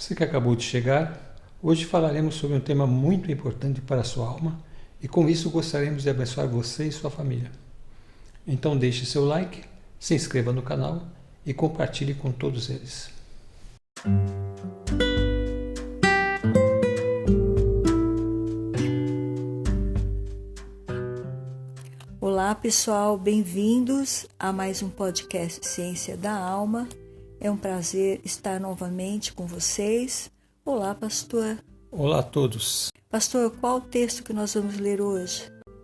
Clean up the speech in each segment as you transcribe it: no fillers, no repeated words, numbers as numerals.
Você que acabou de chegar, hoje falaremos sobre um tema muito importante para a sua alma e com isso gostaríamos de abençoar você e sua família. Então deixe seu like, se inscreva no canal e compartilhe com todos eles. Olá pessoal, bem-vindos a mais um podcast Ciência da Alma. É um prazer estar novamente com vocês. Olá, pastor. Olá a todos. Pastor, qual o texto que nós vamos ler hoje?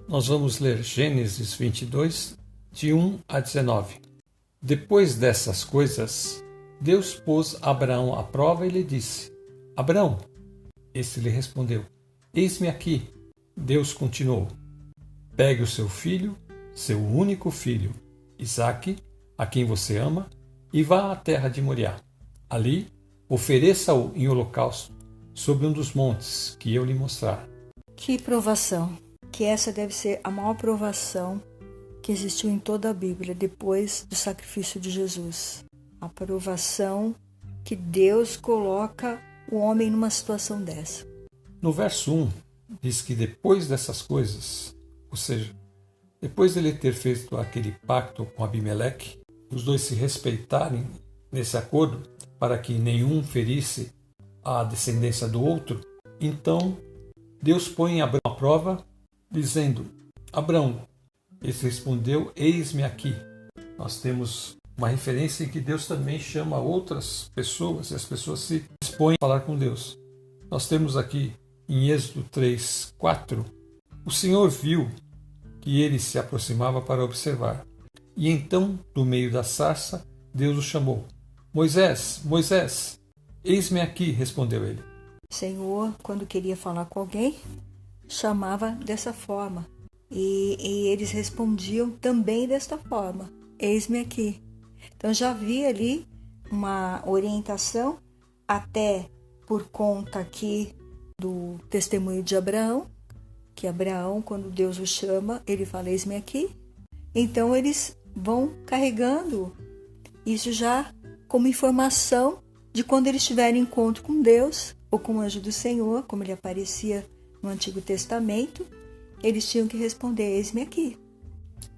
Nós vamos ler Gênesis 22, de 1 a 19. Depois dessas coisas, Deus pôs Abraão à prova e lhe disse: Abraão. Este lhe respondeu: Eis-me aqui. Deus continuou: Pegue o seu filho, seu único filho, Isaque, a quem você ama, e vá à terra de Moriá. Ali, ofereça-o em holocausto, sobre um dos montes que eu lhe mostrar. Que provação! Que essa deve ser a maior provação que existiu em toda a Bíblia depois do sacrifício de Jesus. A provação que Deus coloca o homem numa situação dessa. No verso 1, diz que depois dessas coisas, ou seja, depois dele ter feito aquele pacto com Abimeleque, os dois se respeitarem nesse acordo para que nenhum ferisse a descendência do outro, então Deus põe Abraão à prova, dizendo: Abraão. Ele respondeu: Eis-me aqui. Nós temos uma referência em que Deus também chama outras pessoas e as pessoas se dispõem a falar com Deus. Nós temos aqui em Êxodo 3, 4, o Senhor viu que ele se aproximava para observar. E então, do meio da sarça, Deus o chamou. Moisés, Moisés, eis-me aqui, respondeu ele. Senhor, quando queria falar com alguém, chamava dessa forma. E eles respondiam também desta forma: eis-me aqui. Então já havia ali uma orientação, até por conta aqui do testemunho de Abraão, que Abraão, quando Deus o chama, ele fala: eis-me aqui. Então eles vão carregando isso já como informação de quando eles tiverem encontro com Deus ou com o anjo do Senhor, como ele aparecia no Antigo Testamento, eles tinham que responder: eis-me aqui.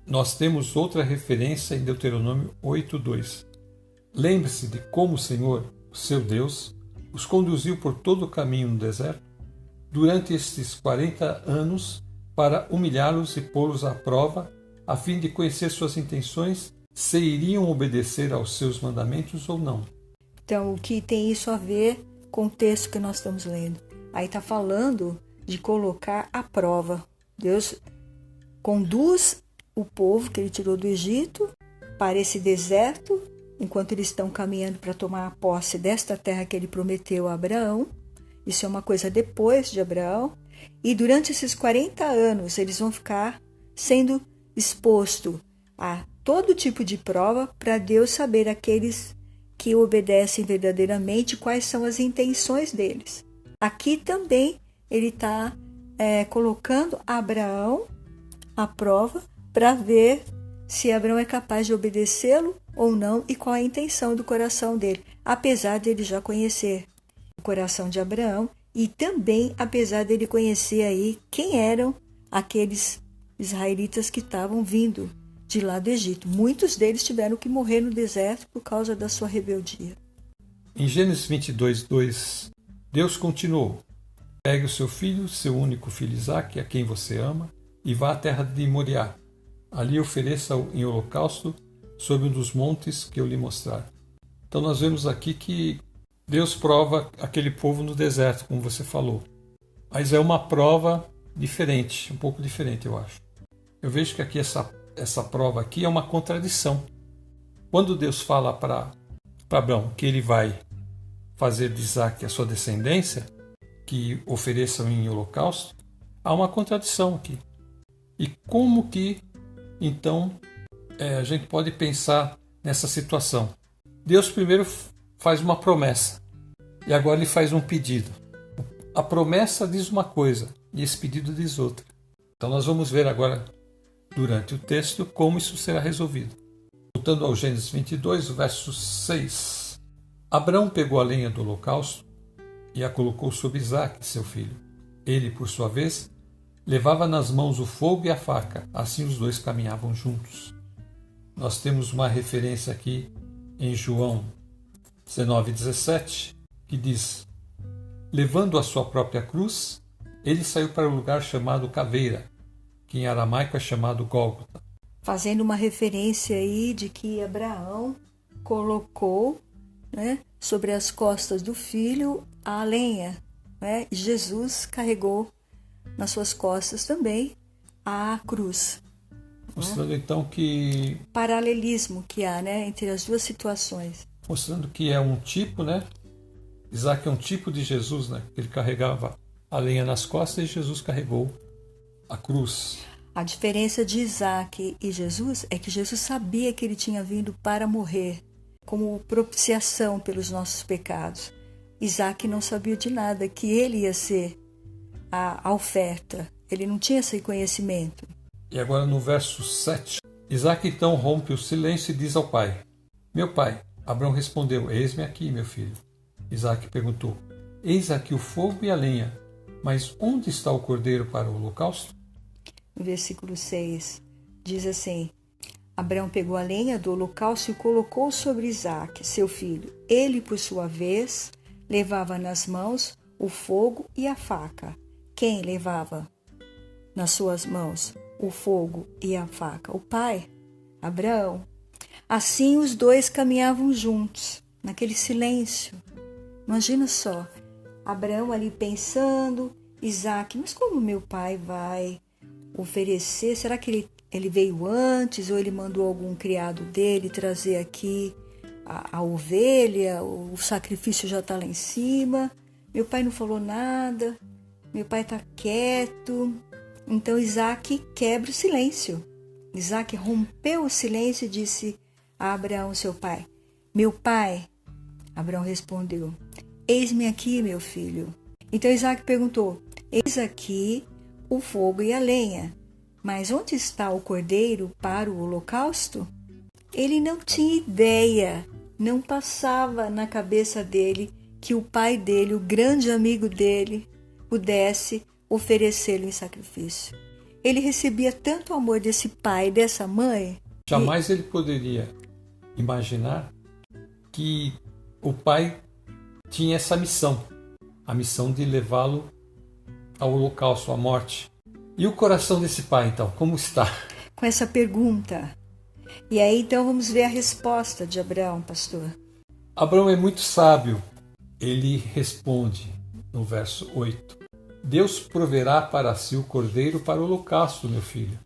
Nós temos outra referência em Deuteronômio 8:2. Lembre-se de como o Senhor, o seu Deus, os conduziu por todo o caminho no deserto durante estes 40 anos para humilhá-los e pô-los à prova, a fim de conhecer suas intenções, se iriam obedecer aos seus mandamentos ou não. Então, o que tem isso a ver com o texto que nós estamos lendo? Aí está falando de colocar à prova. Deus conduz o povo que ele tirou do Egito para esse deserto, enquanto eles estão caminhando para tomar a posse desta terra que ele prometeu a Abraão. Isso é uma coisa depois de Abraão. E durante esses 40 anos, eles vão ficar sendo expostos a todo tipo de prova para Deus saber aqueles que obedecem verdadeiramente quais são as intenções deles. Aqui também ele está colocando Abraão à prova para ver se Abraão é capaz de obedecê-lo ou não e qual a intenção do coração dele, apesar de ele já conhecer o coração de Abraão e também apesar dele conhecer aí quem eram aqueles israelitas que estavam vindo de lá do Egito. Muitos deles tiveram que morrer no deserto por causa da sua rebeldia. Em Gênesis 22:2, Deus continuou: Pegue o seu filho, seu único filho Isaque, a quem você ama, e vá à terra de Moriá. Ali ofereça-o em holocausto sobre um dos montes que eu lhe mostrar. Então nós vemos aqui que Deus prova aquele povo no deserto, como você falou. Mas é uma prova diferente, um pouco diferente, eu acho. Eu vejo que aqui essa prova aqui é uma contradição. Quando Deus fala para Abraão que ele vai fazer de Isaque a sua descendência, que ofereçam em holocausto, há uma contradição aqui. E como que, então, a gente pode pensar nessa situação? Deus primeiro faz uma promessa e agora ele faz um pedido. A promessa diz uma coisa e esse pedido diz outra. Então nós vamos ver agora, durante o texto, como isso será resolvido. Voltando ao Gênesis 22, verso 6. Abraão pegou a lenha do holocausto, e a colocou sobre Isaque, seu filho. Ele, por sua vez, levava nas mãos o fogo e a faca, assim os dois caminhavam juntos. Nós temos uma referência aqui em João 19:17, que diz: levando a sua própria cruz, ele saiu para o lugar chamado Caveira, que em aramaico é chamado Gólgota. Fazendo uma referência aí de que Abraão colocou, né, sobre as costas do filho a lenha, né, e Jesus carregou nas suas costas também a cruz. Mostrando então que... Paralelismo que há, né, entre as duas situações. Mostrando que é um tipo, né? Isaac é um tipo de Jesus, né? Ele carregava a lenha nas costas e Jesus carregou a cruz. A diferença de Isaac e Jesus é que Jesus sabia que ele tinha vindo para morrer, como propiciação pelos nossos pecados. Isaac não sabia de nada, que ele ia ser a oferta. Ele não tinha esse conhecimento. E agora no verso 7, Isaac então rompe o silêncio e diz ao pai: meu pai. Abraão respondeu: eis-me aqui, meu filho. Isaac perguntou: eis aqui o fogo e a lenha, mas onde está o cordeiro para o holocausto? No versículo 6 diz assim: Abraão pegou a lenha do holocausto e colocou sobre Isaac, seu filho. Ele, por sua vez, levava nas mãos o fogo e a faca. Quem levava nas suas mãos o fogo e a faca? O pai, Abraão. Assim os dois caminhavam juntos, naquele silêncio. Imagina só, Abraão ali pensando, Isaac, mas como meu pai vai oferecer? Será que ele veio antes ou ele mandou algum criado dele trazer aqui a ovelha? O sacrifício já está lá em cima. Meu pai não falou nada, meu pai está quieto. Então Isaac quebra o silêncio. Isaac rompeu o silêncio e disse a Abraão, seu pai: meu pai. Abraão respondeu: eis-me aqui, meu filho. Então Isaac perguntou: eis aqui o fogo e a lenha, mas onde está o cordeiro para o holocausto? Ele não tinha ideia, não passava na cabeça dele que o pai dele, o grande amigo dele, pudesse oferecê-lo em sacrifício. Ele recebia tanto amor desse pai e dessa mãe. Jamais ele poderia imaginar que o pai tinha essa missão, a missão de levá-lo ao holocausto, à morte. E o coração desse pai, então, como está? Com essa pergunta. E aí, então, vamos ver a resposta de Abraão, pastor. Abraão é muito sábio. Ele responde no verso 8: Deus proverá para si o cordeiro para o holocausto, meu filho.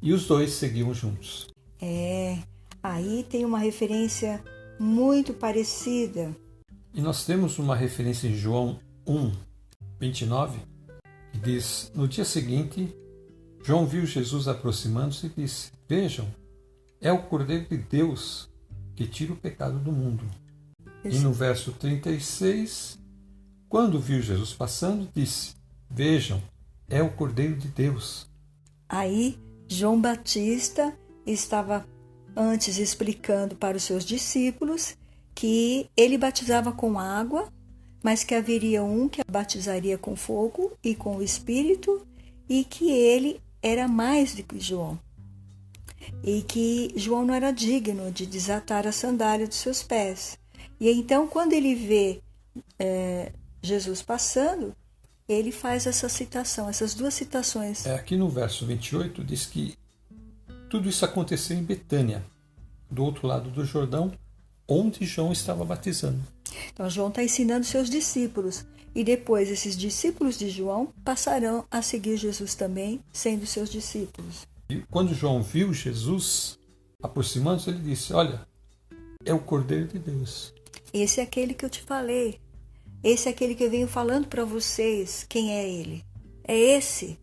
E os dois seguiam juntos. Aí tem uma referência muito parecida. E nós temos uma referência em João 1:29, que diz: no dia seguinte, João viu Jesus aproximando-se e disse: vejam, é o Cordeiro de Deus que tira o pecado do mundo. E no verso 36, quando viu Jesus passando, disse: vejam, é o Cordeiro de Deus. Aí João Batista estava antes explicando para os seus discípulos que ele batizava com água, mas que haveria um que batizaria com fogo e com o Espírito, e que ele era mais do que João. E que João não era digno de desatar a sandália dos seus pés. E então, quando ele vê Jesus passando, ele faz essa citação, essas duas citações. Aqui no verso 28 diz que tudo isso aconteceu em Betânia, do outro lado do Jordão, onde João estava batizando. Então, João está ensinando seus discípulos. E depois, esses discípulos de João passarão a seguir Jesus também, sendo seus discípulos. E quando João viu Jesus aproximando-se, ele disse: olha, é o Cordeiro de Deus. Esse é aquele que eu te falei. Esse é aquele que eu venho falando para vocês. Quem é ele? É esse.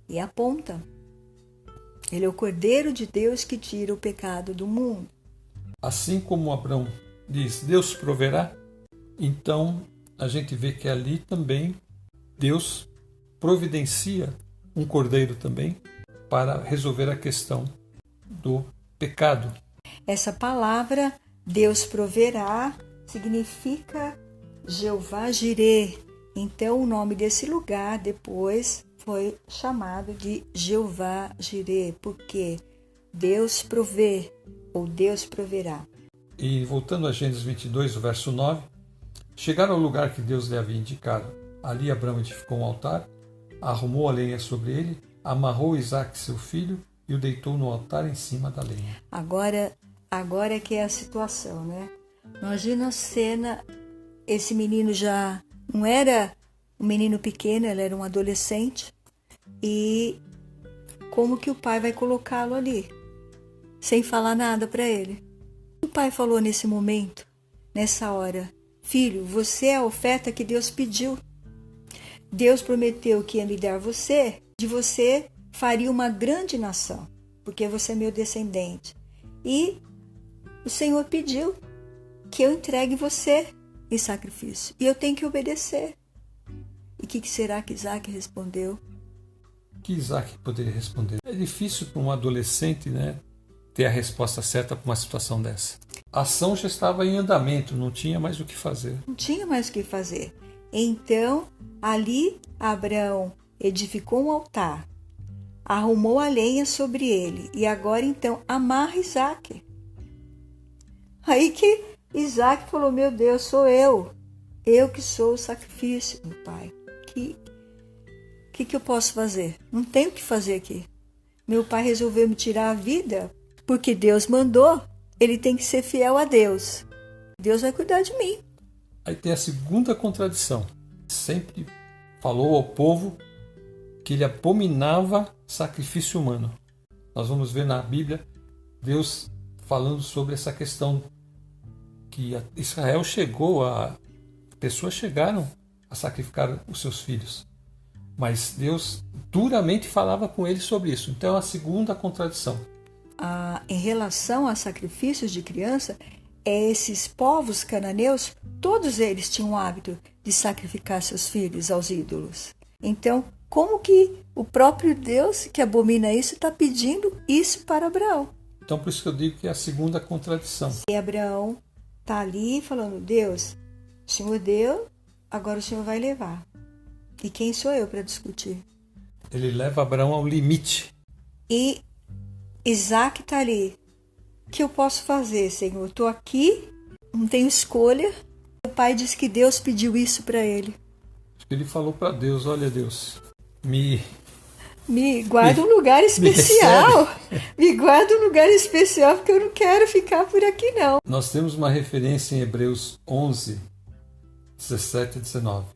E aponta. Ele é o Cordeiro de Deus que tira o pecado do mundo. Assim como Abraão diz: Deus proverá, então a gente vê que ali também Deus providencia um cordeiro também para resolver a questão do pecado. Essa palavra, Deus proverá, significa Jeová Jireh, Então o nome desse lugar depois foi chamado de Jeová Jireh, porque Deus provê, ou Deus proverá. E voltando a Gênesis 22, o verso 9, chegaram ao lugar que Deus lhe havia indicado. Ali Abraão edificou um altar, arrumou a lenha sobre ele, amarrou Isaque, seu filho, e o deitou no altar em cima da lenha. Agora que é a situação, né? Imagina a cena, esse menino já não era um menino pequeno, ele era um adolescente, e como que o pai vai colocá-lo ali, sem falar nada para ele? O pai falou nesse momento, nessa hora: filho, você é a oferta que Deus pediu. Deus prometeu que ia me dar você, de você faria uma grande nação, porque você é meu descendente. E o Senhor pediu que eu entregue você em sacrifício, e eu tenho que obedecer. E o que será que Isaque respondeu? O que Isaque poderia responder? É difícil para um adolescente, né, ter a resposta certa para uma situação dessa. A ação já estava em andamento, não tinha mais o que fazer. Não tinha mais o que fazer. Então, ali Abraão edificou um altar, arrumou a lenha sobre ele, e agora então amarra Isaque. Aí que Isaque falou: meu Deus, sou eu que sou o sacrifício, meu pai. Que eu posso fazer? Não tenho o que fazer aqui. Meu pai resolveu me tirar a vida porque Deus mandou. Ele tem que ser fiel a Deus. Deus vai cuidar de mim. Aí tem a segunda contradição. Sempre falou ao povo que ele abominava sacrifício humano. Nós vamos ver na Bíblia Deus falando sobre essa questão que Israel pessoas chegaram a sacrificar os seus filhos. Mas Deus duramente falava com eles sobre isso. Então é a segunda contradição. Em relação a sacrifícios de criança, esses povos cananeus, todos eles tinham o hábito de sacrificar seus filhos aos ídolos. Então, como que o próprio Deus, que abomina isso, está pedindo isso para Abraão? Então, por isso que eu digo que é a segunda contradição. E Abraão está ali falando: Deus, o Senhor deu, agora o Senhor vai levar. E quem sou eu para discutir? Ele leva Abraão ao limite. E Isaque está ali. O que eu posso fazer, Senhor? Estou aqui, não tenho escolha. O pai diz que Deus pediu isso para ele. Ele falou para Deus: olha, Deus, me guarda um lugar especial. Me guarda um lugar especial, porque eu não quero ficar por aqui, não. Nós temos uma referência em Hebreus 11, 17 e 19.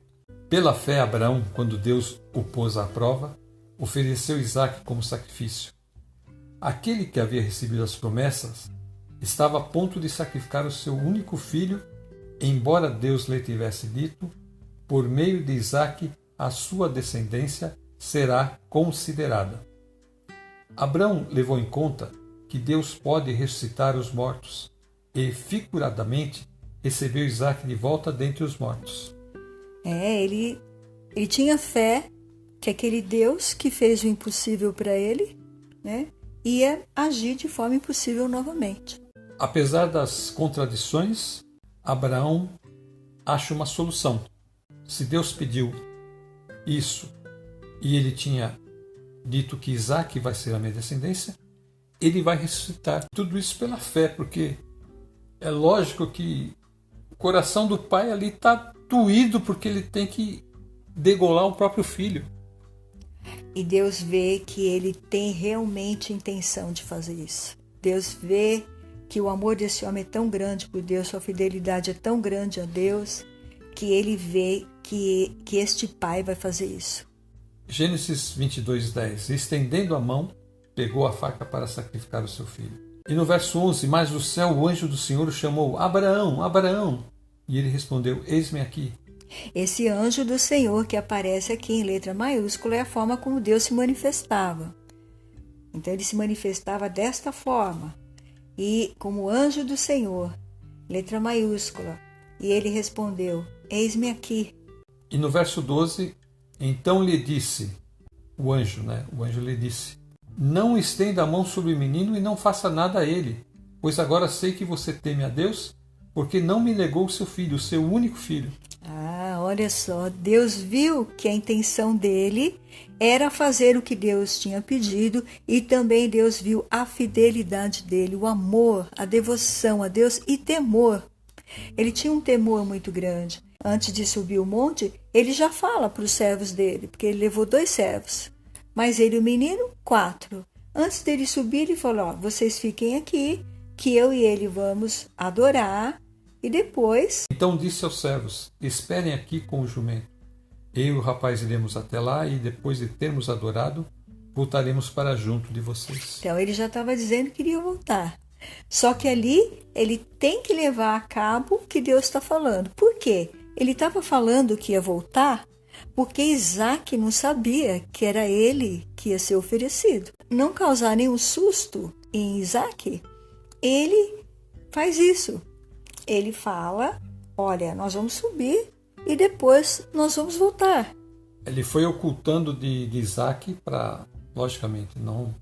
Pela fé, Abraão, quando Deus o pôs à prova, ofereceu Isaque como sacrifício. Aquele que havia recebido as promessas estava a ponto de sacrificar o seu único filho, embora Deus lhe tivesse dito: por meio de Isaque, a sua descendência será considerada. Abraão levou em conta que Deus pode ressuscitar os mortos e, figuradamente, recebeu Isaque de volta dentre os mortos. Ele tinha fé que aquele Deus que fez o impossível para ele, né, ia agir de forma impossível novamente. Apesar das contradições, Abraão acha uma solução. Se Deus pediu isso e ele tinha dito que Isaque vai ser a minha descendência, ele vai ressuscitar. Tudo isso pela fé, porque é lógico que o coração do pai ali está doído porque ele tem que degolar o próprio filho. E Deus vê que ele tem realmente intenção de fazer isso. Deus vê que o amor desse homem é tão grande por Deus, sua fidelidade é tão grande a Deus, que ele vê que este pai vai fazer isso. Gênesis 22:10. Estendendo a mão, pegou a faca para sacrificar o seu filho. E no verso 11, mas do céu o anjo do Senhor o chamou: Abraão, Abraão. E ele respondeu: eis-me aqui. Esse anjo do Senhor que aparece aqui em letra maiúscula é a forma como Deus se manifestava. Então ele se manifestava desta forma. E como anjo do Senhor, letra maiúscula. E ele respondeu: eis-me aqui. E no verso 12, então lhe disse, o anjo lhe disse: não estenda a mão sobre o menino e não faça nada a ele, pois agora sei que você teme a Deus, porque não me negou o seu filho, o seu único filho. Olha só, Deus viu que a intenção dele era fazer o que Deus tinha pedido e também Deus viu a fidelidade dele, o amor, a devoção a Deus e temor. Ele tinha um temor muito grande. Antes de subir o monte, ele já fala para os servos dele, porque ele levou 2 servos, mas ele e o menino, 4. Antes dele subir, ele falou, ó, vocês fiquem aqui, que eu e ele vamos adorar, e depois... Então disse aos servos, esperem aqui com o jumento. Eu e o rapaz iremos até lá, e depois de termos adorado, voltaremos para junto de vocês. Então ele já estava dizendo que iria voltar. Só que ali, ele tem que levar a cabo o que Deus está falando. Por quê? Ele estava falando que ia voltar porque Isaac não sabia que era ele que ia ser oferecido. Não causar nenhum susto em Isaac, ele faz isso. Ele fala, olha, nós vamos subir e depois nós vamos voltar. Ele foi ocultando de Isaac para, logicamente, não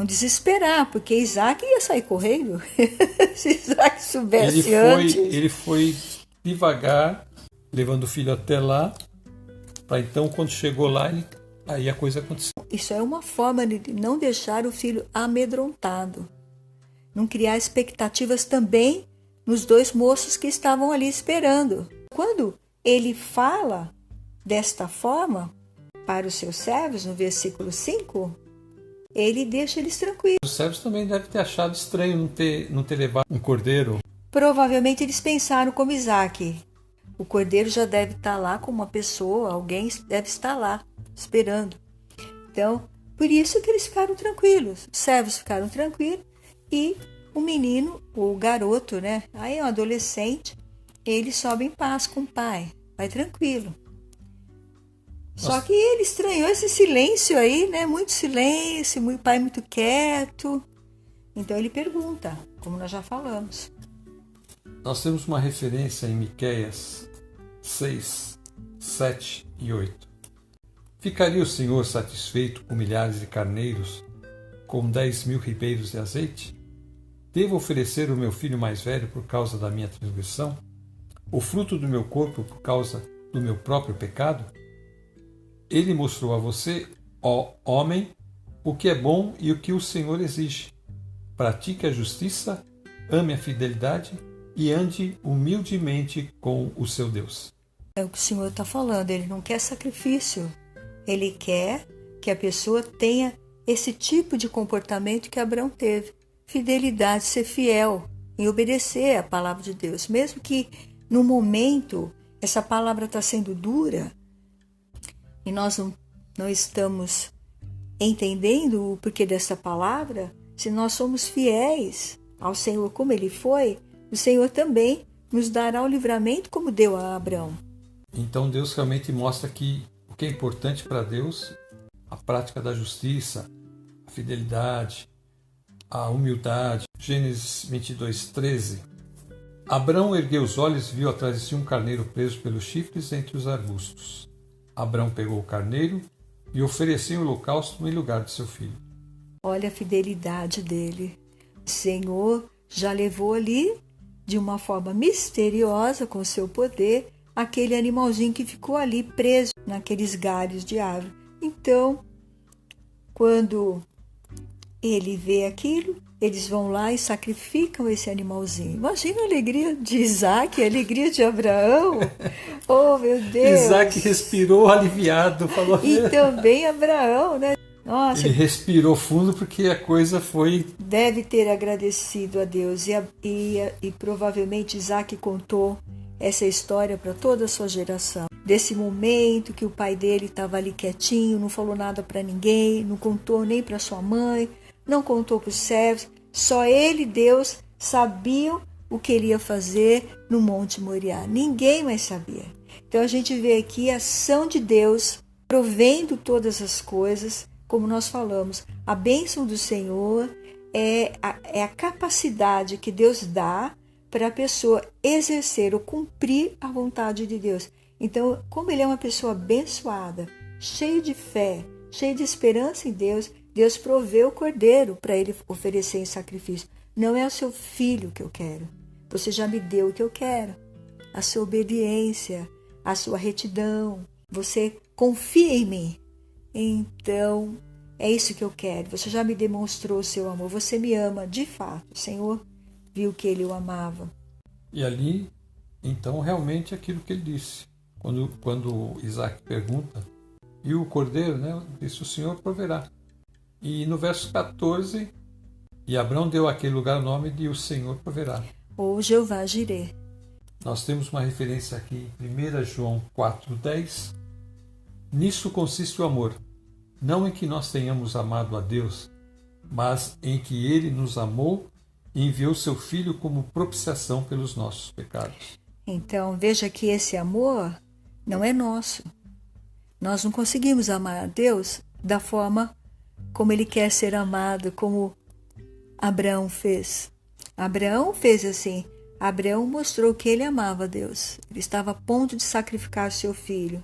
desesperar, porque Isaac ia sair correndo. Se Isaac soubesse antes... Ele foi devagar, levando o filho até lá, para então, quando chegou lá, aí a coisa aconteceu. Isso é uma forma de não deixar o filho amedrontado. Não criar expectativas também nos 2 moços que estavam ali esperando. Quando ele fala desta forma para os seus servos, no versículo 5, ele deixa eles tranquilos. Os servos também devem ter achado estranho não ter levado um cordeiro. Provavelmente eles pensaram como Isaac. O cordeiro já deve estar lá com uma pessoa, alguém deve estar lá, esperando. Então, por isso que eles ficaram tranquilos. Os servos ficaram tranquilos e o menino, o garoto, né? Aí é um adolescente, ele sobe em paz com o pai. Vai tranquilo. Só que ele estranhou esse silêncio aí, né? Muito silêncio, o pai muito quieto. Então ele pergunta, como nós já falamos. Nós temos uma referência em Miqueias 6, 7 e 8. Ficaria o Senhor satisfeito com milhares de carneiros, com 10.000 ribeiros de azeite? Devo oferecer o meu filho mais velho por causa da minha transgressão? O fruto do meu corpo por causa do meu próprio pecado? Ele mostrou a você, ó homem, o que é bom e o que o Senhor exige. Pratique a justiça, ame a fidelidade e ande humildemente com o seu Deus. É o que o Senhor está falando, ele não quer sacrifício. Ele quer que a pessoa tenha esse tipo de comportamento que Abraão teve. Fidelidade, ser fiel em obedecer a palavra de Deus. Mesmo que no momento essa palavra está sendo dura e nós não estamos entendendo o porquê dessa palavra, se nós somos fiéis ao Senhor como ele foi, o Senhor também nos dará o livramento como deu a Abraão. Então Deus realmente mostra que o que é importante para Deus, a prática da justiça, a fidelidade, a humildade. Gênesis 22, 13. Abraão ergueu os olhos e viu atrás de si um carneiro preso pelos chifres entre os arbustos. Abraão pegou o carneiro e ofereceu o holocausto em lugar de seu filho. Olha a fidelidade dele. O Senhor já levou ali, de uma forma misteriosa, com o seu poder, aquele animalzinho que ficou ali preso naqueles galhos de árvore. Então, quando ele vê aquilo, eles vão lá e sacrificam esse animalzinho. Imagina a alegria de Isaac, a alegria de Abraão. Oh, meu Deus! Isaac respirou aliviado. Falou, e também Abraão, né? Nossa, ele respirou fundo porque a coisa foi... Deve ter agradecido a Deus. E provavelmente Isaac contou essa história para toda a sua geração. Desse momento que o pai dele estava ali quietinho, não falou nada para ninguém, não contou nem para sua mãe, não contou para os servos. Só ele e Deus sabiam o que ele ia fazer no Monte Moriá. Ninguém mais sabia. Então a gente vê aqui a ação de Deus provendo todas as coisas. Como nós falamos, a bênção do Senhor é a capacidade que Deus dá para a pessoa exercer ou cumprir a vontade de Deus. Então, como ele é uma pessoa abençoada, cheio de fé, cheio de esperança em Deus, Deus proveu o cordeiro para ele oferecer em sacrifício. Não é o seu filho que eu quero. Você já me deu o que eu quero. A sua obediência, a sua retidão, você confia em mim. Então, é isso que eu quero. Você já me demonstrou o seu amor, você me ama de fato. O Senhor viu que ele o amava. E ali, então, realmente aquilo que ele disse. Quando Isaac pergunta, e o cordeiro, né, disse, o Senhor proverá. E no verso 14, e Abrão deu àquele lugar o nome de o Senhor proverá. Ou Jeová Jirê. Nós temos uma referência aqui em 1 João 4,10. Nisso consiste o amor, não em que nós tenhamos amado a Deus, mas em que Ele nos amou e enviou seu Filho como propiciação pelos nossos pecados. Então, veja que esse amor não é nosso. Nós não conseguimos amar a Deus da forma como Ele quer ser amado, como Abraão fez. Abraão fez assim. Abraão mostrou que ele amava a Deus. Ele estava a ponto de sacrificar seu filho.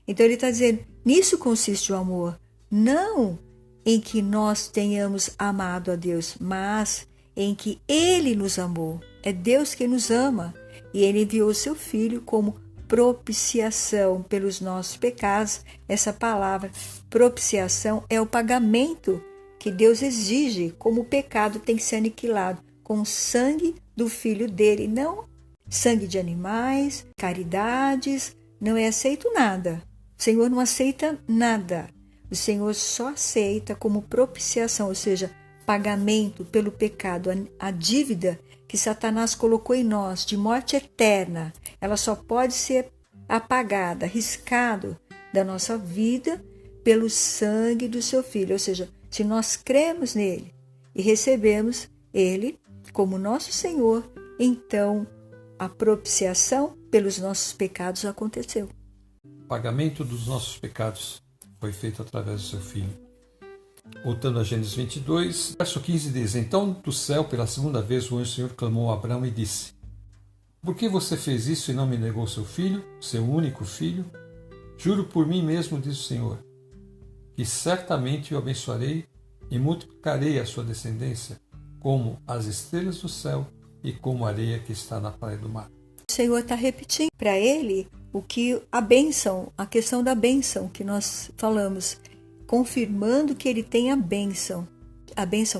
Então ele está dizendo, nisso consiste o amor. Não em que nós tenhamos amado a Deus, mas em que Ele nos amou. É Deus que nos ama. E Ele enviou seu Filho como propiciação pelos nossos pecados. Essa palavra propiciação é o pagamento que Deus exige, como o pecado tem que ser aniquilado com o sangue do Filho dele, não sangue de animais, caridades, não é aceito nada. O Senhor não aceita nada. O Senhor só aceita como propiciação, ou seja, pagamento pelo pecado, a dívida que Satanás colocou em nós de morte eterna. Ela só pode ser apagada, riscado da nossa vida pelo sangue do seu Filho. Ou seja, se nós cremos nele e recebemos ele como nosso Senhor, então a propiciação pelos nossos pecados aconteceu. O pagamento dos nossos pecados foi feito através do seu Filho. Voltando a Gênesis 22, verso 15 diz, então do céu pela segunda vez o anjo do Senhor clamou a Abrão e disse, por que você fez isso e não me negou seu filho, seu único filho? Juro por mim mesmo, diz o Senhor, que certamente o abençoarei e multiplicarei a sua descendência, como as estrelas do céu e como a areia que está na praia do mar. O Senhor está repetindo para ele o que a bênção, a questão da bênção que nós falamos, confirmando que ele tem a bênção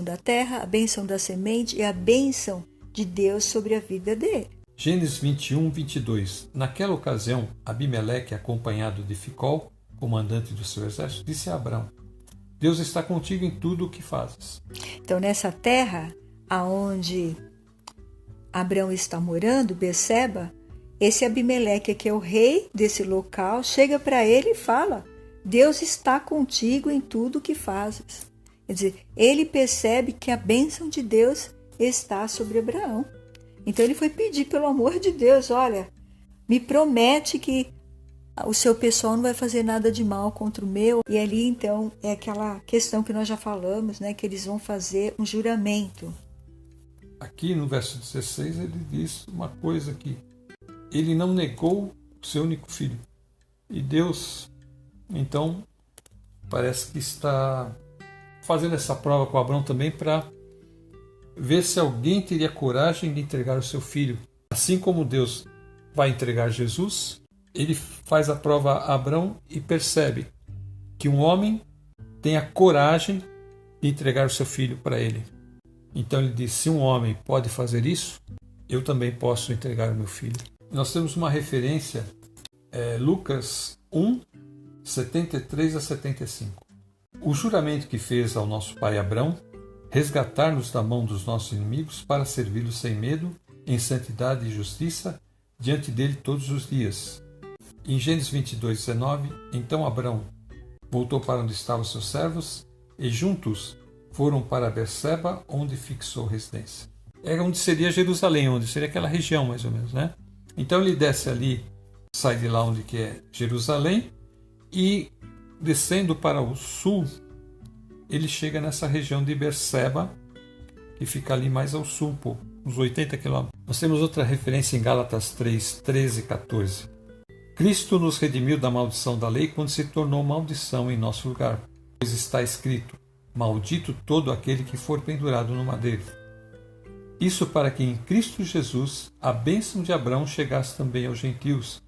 da terra, a bênção da semente e a bênção de Deus sobre a vida dele. Gênesis 21, 22. Naquela ocasião, Abimeleque, acompanhado de Ficol, comandante do seu exército, disse a Abrão, Deus está contigo em tudo o que fazes. Então, nessa terra aonde Abrão está morando, Beceba, esse Abimeleque, que é o rei desse local, chega para ele e fala, Deus está contigo em tudo o que fazes. Quer dizer, ele percebe que a bênção de Deus está sobre Abraão. Então ele foi pedir, pelo amor de Deus, olha, me promete que o seu pessoal não vai fazer nada de mal contra o meu. E ali, então, é aquela questão que nós já falamos, né, que eles vão fazer um juramento. Aqui no verso 16 ele diz uma coisa que ele não negou o seu único filho. E Deus, então, parece que está fazendo essa prova com Abrão também para ver se alguém teria coragem de entregar o seu filho. Assim como Deus vai entregar Jesus, ele faz a prova a Abrão e percebe que um homem tem a coragem de entregar o seu filho para ele. Então ele diz, se um homem pode fazer isso, eu também posso entregar o meu filho. Nós temos uma referência, Lucas 1, 73 a 75. O juramento que fez ao nosso pai Abrão, resgatar-nos da mão dos nossos inimigos para servi-lo sem medo, em santidade e justiça, diante dele todos os dias. Em Gênesis 22, 19, então Abrão voltou para onde estavam seus servos e juntos foram para Beceba, onde fixou residência. É onde seria Jerusalém, onde seria aquela região mais ou menos, né? Então ele desce ali, sai de lá onde que é Jerusalém e descendo para o sul, ele chega nessa região de Beceba, que fica ali mais ao sul, uns 80 quilômetros. Nós temos outra referência em Gálatas 3, 13 e 14. Cristo nos redimiu da maldição da lei quando se tornou maldição em nosso lugar, pois está escrito, maldito todo aquele que for pendurado no madeiro. Isso para que em Cristo Jesus a bênção de Abraão chegasse também aos gentios,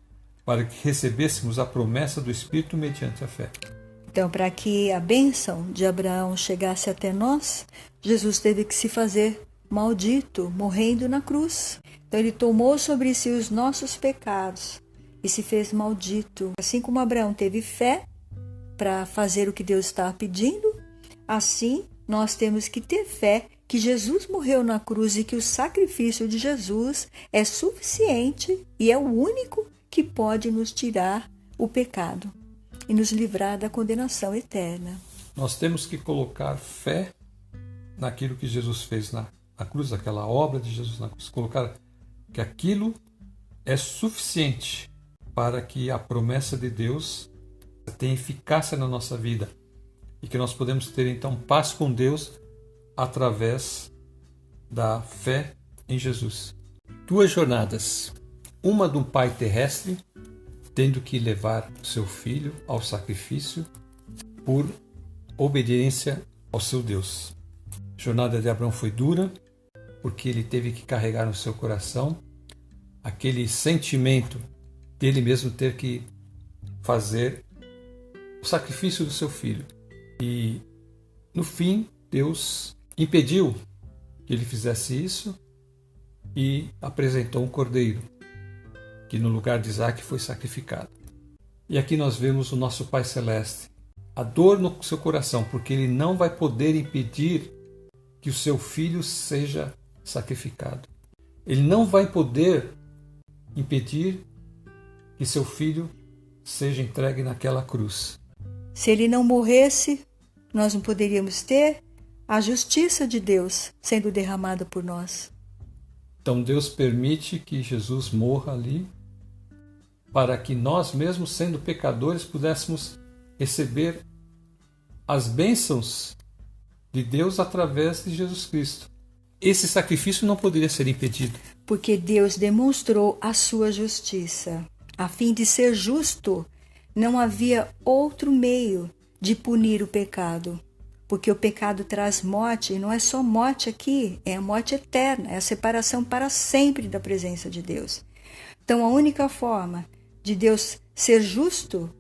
para que recebêssemos a promessa do Espírito mediante a fé. Então, para que a bênção de Abraão chegasse até nós, Jesus teve que se fazer maldito, morrendo na cruz. Então, ele tomou sobre si os nossos pecados e se fez maldito. Assim como Abraão teve fé para fazer o que Deus estava pedindo, assim nós temos que ter fé que Jesus morreu na cruz e que o sacrifício de Jesus é suficiente e é o único que pode nos tirar o pecado e nos livrar da condenação eterna. Nós temos que colocar fé naquilo que Jesus fez na cruz, aquela obra de Jesus na cruz, colocar que aquilo é suficiente para que a promessa de Deus tenha eficácia na nossa vida e que nós podemos ter então paz com Deus através da fé em Jesus. 2 jornadas, uma de um pai terrestre tendo que levar seu filho ao sacrifício por obediência ao seu Deus. A jornada de Abraão foi dura, porque ele teve que carregar no seu coração aquele sentimento dele mesmo ter que fazer o sacrifício do seu filho. E, no fim, Deus impediu que ele fizesse isso e apresentou um cordeiro, que no lugar de Isaac foi sacrificado. E aqui nós vemos o nosso Pai Celeste, a dor no seu coração, porque ele não vai poder impedir que o seu filho seja sacrificado. Ele não vai poder impedir que seu filho seja entregue naquela cruz. Se ele não morresse, nós não poderíamos ter a justiça de Deus sendo derramada por nós. Então Deus permite que Jesus morra ali para que nós, mesmo sendo pecadores, pudéssemos receber as bênçãos de Deus através de Jesus Cristo. Esse sacrifício não poderia ser impedido. Porque Deus demonstrou a sua justiça. A fim de ser justo, não havia outro meio de punir o pecado. Porque o pecado traz morte, e não é só morte aqui, é a morte eterna, é a separação para sempre da presença de Deus. Então a única forma de Deus ser justo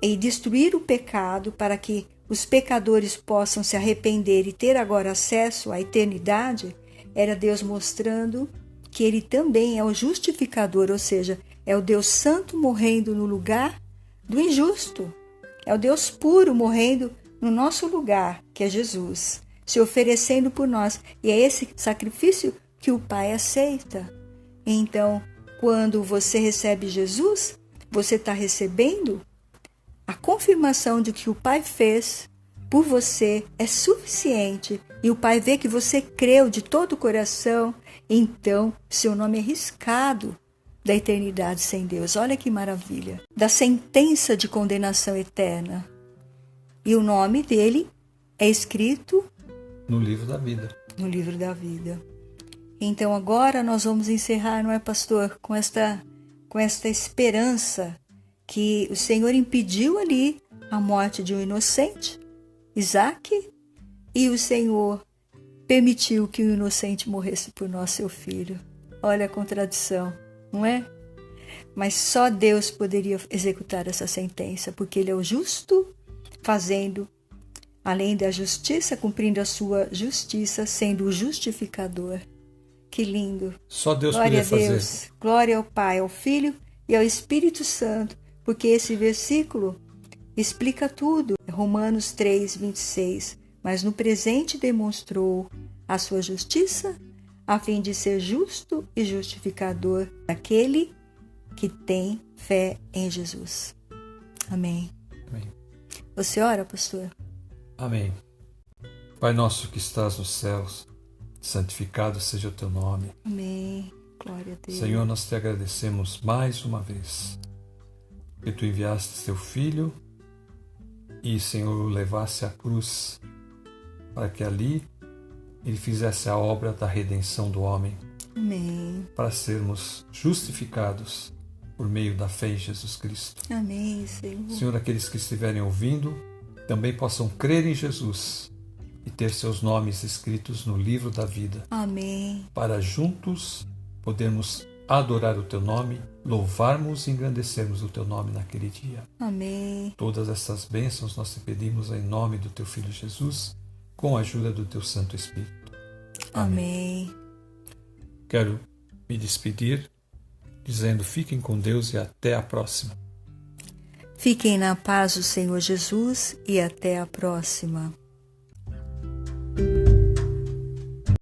e destruir o pecado para que os pecadores possam se arrepender e ter agora acesso à eternidade, era Deus mostrando que Ele também é o justificador, ou seja, é o Deus santo morrendo no lugar do injusto. É o Deus puro morrendo no nosso lugar, que é Jesus, se oferecendo por nós. E é esse sacrifício que o Pai aceita. Então, quando você recebe Jesus, você está recebendo a confirmação de que o Pai fez por você é suficiente e o Pai vê que você creu de todo o coração, então seu nome é riscado da eternidade sem Deus. Olha que maravilha! Da sentença de condenação eterna. E o nome dele é escrito no livro da vida. No livro da vida. Então agora nós vamos encerrar, não é, pastor, com esta esperança que o Senhor impediu ali a morte de um inocente, Isaac, e o Senhor permitiu que o inocente morresse por nós, seu filho. Olha a contradição, não é? Mas só Deus poderia executar essa sentença, porque Ele é o justo, fazendo, além da justiça, cumprindo a sua justiça, sendo o justificador. Que lindo! Só Deus Glória poderia a Deus. fazer. Glória ao Pai, ao Filho e ao Espírito Santo, porque esse versículo explica tudo. Romanos 3, 26. Mas no presente demonstrou a sua justiça, a fim de ser justo e justificador daquele que tem fé em Jesus. Amém. Amém. Você ora, pastor? Amém. Pai nosso que estás nos céus, santificado seja o teu nome. Amém. Glória a Deus. Senhor, nós te agradecemos mais uma vez que tu enviaste teu Filho e, Senhor, o levasse à cruz para que ali ele fizesse a obra da redenção do homem. Amém. Para sermos justificados por meio da fé em Jesus Cristo. Amém, Senhor. Senhor, aqueles que estiverem ouvindo também possam crer em Jesus e ter seus nomes escritos no livro da vida. Amém. Para juntos podermos adorar o teu nome, louvarmos e engrandecermos o teu nome naquele dia. Amém. Todas essas bênçãos nós te pedimos em nome do teu Filho Jesus, com a ajuda do teu Santo Espírito. Amém. Quero me despedir dizendo: fiquem com Deus e até a próxima. Fiquem na paz do Senhor Jesus e até a próxima.